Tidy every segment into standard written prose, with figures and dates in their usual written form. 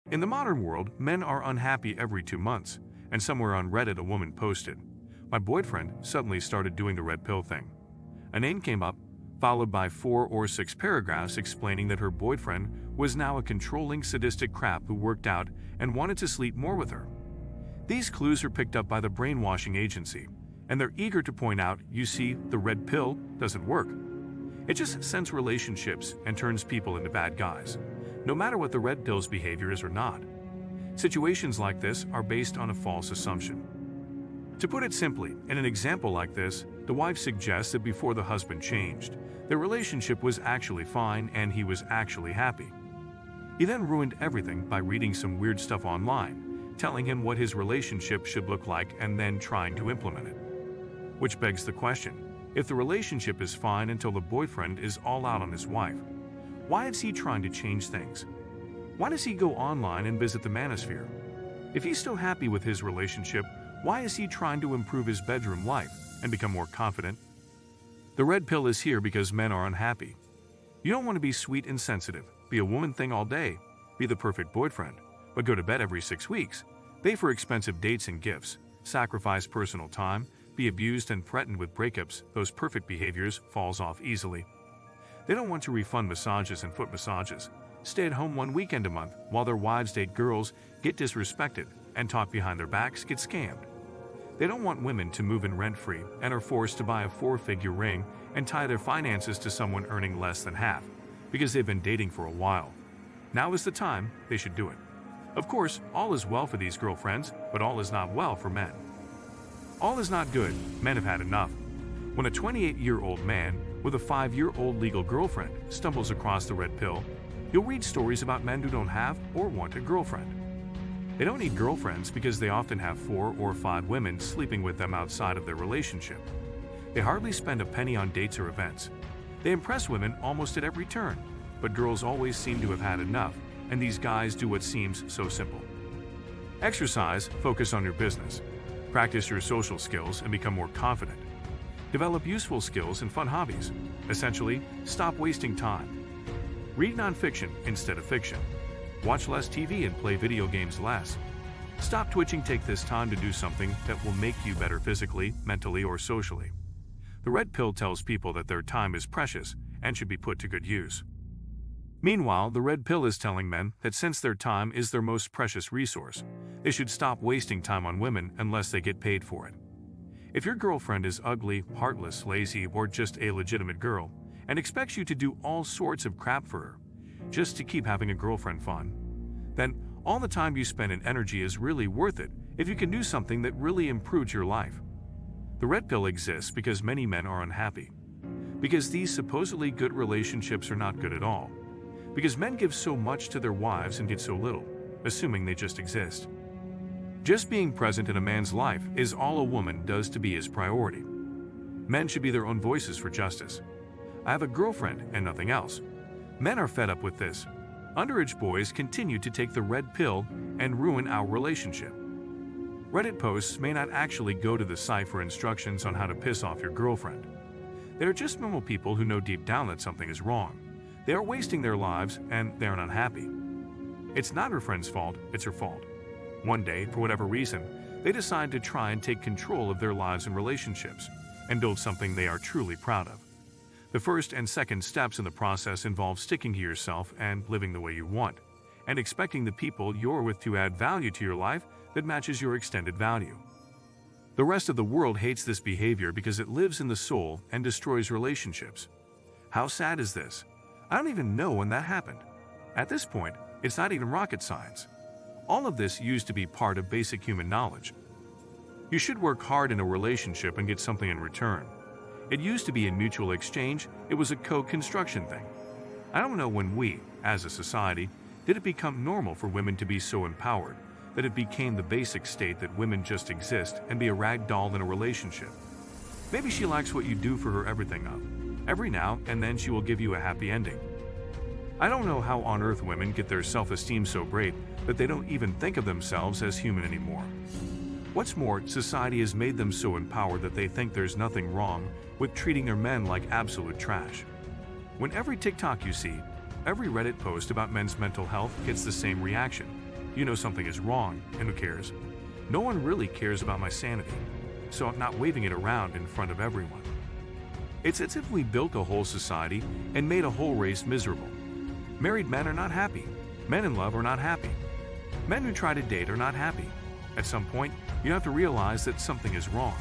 In the modern world, men are unhappy every 2 months, and somewhere on Reddit a woman posted, "My boyfriend suddenly started doing the red pill thing." A name came up, followed by 4 or 6 paragraphs explaining that her boyfriend was now a controlling, sadistic crap who worked out and wanted to sleep more with her. These clues are picked up by the brainwashing agency, and they're eager to point out, you see, the red pill doesn't work. It just sends relationships and turns people into bad guys, no matter what the red pill's behavior is or not. Situations like this are based on a false assumption. To put it simply, in an example like this, the wife suggests that before the husband changed, their relationship was actually fine and he was actually happy. He then ruined everything by reading some weird stuff online, telling him what his relationship should look like and then trying to implement it. Which begs the question, if the relationship is fine until the boyfriend is all out on his wife, why is he trying to change things? Why does he go online and visit the manosphere? If he's still happy with his relationship, why is he trying to improve his bedroom life and become more confident? The red pill is here because men are unhappy. You don't want to be sweet and sensitive, be a woman thing all day, be the perfect boyfriend, but go to bed every 6 weeks, pay for expensive dates and gifts, sacrifice personal time, be abused and threatened with breakups. Those perfect behaviors falls off easily. They don't want to refund massages and foot massages, stay at home 1 weekend a month while their wives date girls, get disrespected, and talk behind their backs, get scammed. They don't want women to move in rent-free and are forced to buy a 4-figure ring and tie their finances to someone earning less than half because they've been dating for a while. Now is the time they should do it. Of course, all is well for these girlfriends, but all is not well for men. All is not good. Men have had enough. When a 28-year-old man with a 5-year-old legal girlfriend stumbles across the red pill, you'll read stories about men who don't have or want a girlfriend. They don't need girlfriends because they often have 4 or 5 women sleeping with them outside of their relationship. They hardly spend a penny on dates or events. They impress women almost at every turn, but girls always seem to have had enough, and these guys do what seems so simple. Exercise, focus on your business. Practice your social skills and become more confident. Develop useful skills and fun hobbies. Essentially, stop wasting time. Read nonfiction instead of fiction. Watch less TV and play video games less. Stop twitching. Take this time to do something that will make you better physically, mentally, or socially. The red pill tells people that their time is precious and should be put to good use. Meanwhile, the red pill is telling men that since their time is their most precious resource, they should stop wasting time on women unless they get paid for it. If your girlfriend is ugly, heartless, lazy, or just a legitimate girl, and expects you to do all sorts of crap for her, just to keep having a girlfriend fun, then all the time you spend and energy is really worth it if you can do something that really improves your life. The red pill exists because many men are unhappy. Because these supposedly good relationships are not good at all. Because men give so much to their wives and get so little, assuming they just exist. Just being present in a man's life is all a woman does to be his priority. Men should be their own voices for justice. I have a girlfriend and nothing else. Men are fed up with this. Underage boys continue to take the red pill and ruin our relationship. Reddit posts may not actually go to the site for instructions on how to piss off your girlfriend. They are just normal people who know deep down that something is wrong. They are wasting their lives and they are unhappy. It's not her friend's fault, it's her fault. One day, for whatever reason, they decide to try and take control of their lives and relationships and build something they are truly proud of. The first and second steps in the process involve sticking to yourself and living the way you want, and expecting the people you're with to add value to your life that matches your extended value. The rest of the world hates this behavior because it lives in the soul and destroys relationships. How sad is this? I don't even know when that happened. At this point, it's not even rocket science. All of this used to be part of basic human knowledge. You should work hard in a relationship and get something in return. It used to be a mutual exchange, it was a co-construction thing. I don't know when we, as a society, did it become normal for women to be so empowered that it became the basic state that women just exist and be a rag doll in a relationship. Maybe she likes what you do for her everything of. Every now and then she will give you a happy ending. I don't know how on earth women get their self-esteem so great that they don't even think of themselves as human anymore. What's more, society has made them so empowered that they think there's nothing wrong with treating their men like absolute trash. When every TikTok you see, every Reddit post about men's mental health gets the same reaction. you know something is wrong, and who cares? No one really cares about my sanity, so I'm not waving it around in front of everyone. It's as if we built a whole society and made a whole race miserable. Married men are not happy. Men in love are not happy. Men who try to date are not happy. At some point, you have to realize that something is wrong.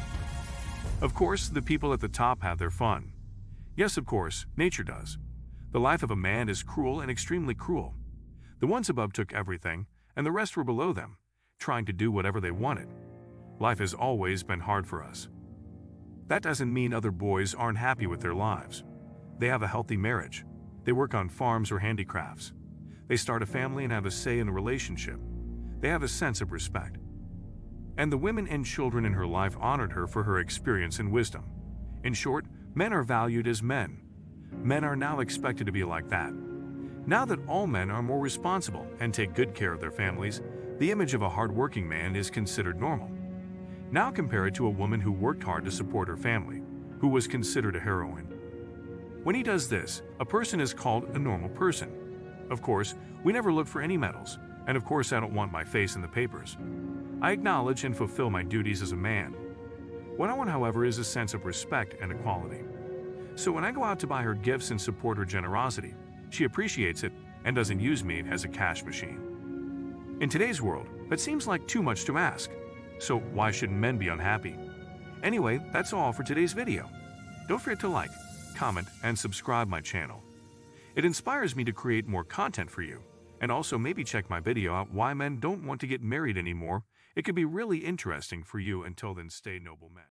Of course, the people at the top have their fun. Yes, of course, nature does. The life of a man is cruel and extremely cruel. The ones above took everything, and the rest were below them, trying to do whatever they wanted. Life has always been hard for us. That doesn't mean other boys aren't happy with their lives. They have a healthy marriage. They work on farms or handicrafts. They start a family and have a say in the relationship. They have a sense of respect. And the women and children in her life honored her for her experience and wisdom. In short, men are valued as men. Men are now expected to be like that. Now that all men are more responsible and take good care of their families, the image of a hard-working man is considered normal. Now compare it to a woman who worked hard to support her family, who was considered a heroine. When he does this, a person is called a normal person. Of course, we never look for any medals, and of course I don't want my face in the papers. I acknowledge and fulfill my duties as a man. What I want, however, is a sense of respect and equality. So when I go out to buy her gifts and support her generosity, she appreciates it and doesn't use me as a cash machine. In today's world, that seems like too much to ask. So why shouldn't men be unhappy? Anyway, that's all for today's video. Don't forget to like, comment, and subscribe my channel. It inspires me to create more content for you. And also maybe check my video out why men don't want to get married anymore. It could be really interesting for you. Until then, stay noble men.